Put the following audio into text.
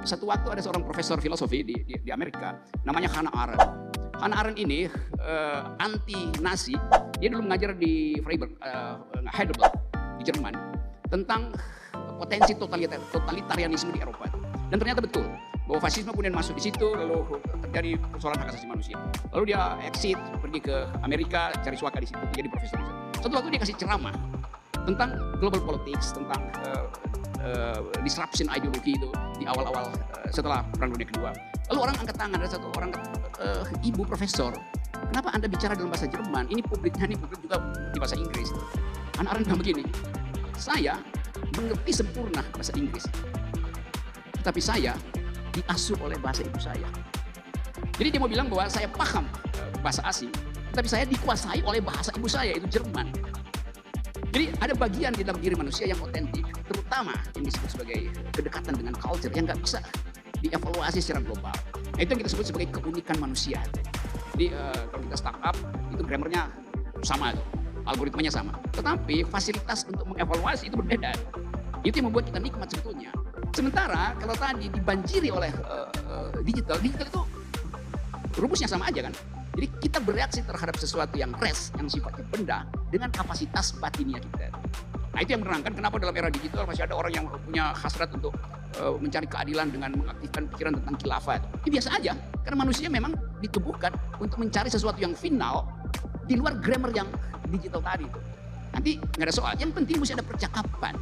Satu waktu ada seorang profesor filosofi di Amerika, namanya Hannah Arendt. Hannah Arendt ini anti Nazi. Dia dulu mengajar di Freiburg, Heidelberg di Jerman tentang potensi totalitarianisme di Eropa. Dan ternyata betul bahwa fasisme kemudian masuk di situ, lalu terjadi persoalan hak asasi manusia. Lalu dia exit, pergi ke Amerika, cari suaka di situ, jadi profesor. Satu waktu dia kasih ceramah tentang global politics, tentang disruption ideologi itu di awal-awal setelah Perang Dunia Kedua. Lalu orang angkat tangan, ada satu orang ibu profesor, kenapa Anda bicara dalam bahasa Jerman? Ini publik juga di bahasa Inggris. Hannah Arendt bilang begini, saya mengerti sempurna bahasa Inggris, tetapi saya diasuh oleh bahasa ibu saya. Jadi dia mau bilang bahwa saya paham bahasa asing, tetapi saya dikuasai oleh bahasa ibu saya, itu Jerman. Jadi ada bagian di dalam diri manusia yang otentik, terutama yang disebut sebagai kedekatan dengan culture yang nggak bisa dievaluasi secara global. Nah, itu yang kita sebut sebagai keunikan manusia. Jadi kalau kita startup itu grammarnya sama, algoritmanya sama, tetapi fasilitas untuk mengevaluasi itu berbeda. Itu yang membuat kita nikmat sebetulnya. Sementara kalau tadi dibanjiri oleh digital itu rumusnya sama aja kan. Jadi kita bereaksi terhadap sesuatu yang res, yang sifatnya benda, dengan kapasitas batinia kita. Nah itu yang menerangkan kenapa dalam era digital masih ada orang yang punya hasrat untuk mencari keadilan dengan mengaktifkan pikiran tentang khilafat. Itu biasa aja, karena manusia memang ditubuhkan untuk mencari sesuatu yang final di luar grammar yang digital tadi itu. Nanti nggak ada soal, yang penting mesti ada percakapan.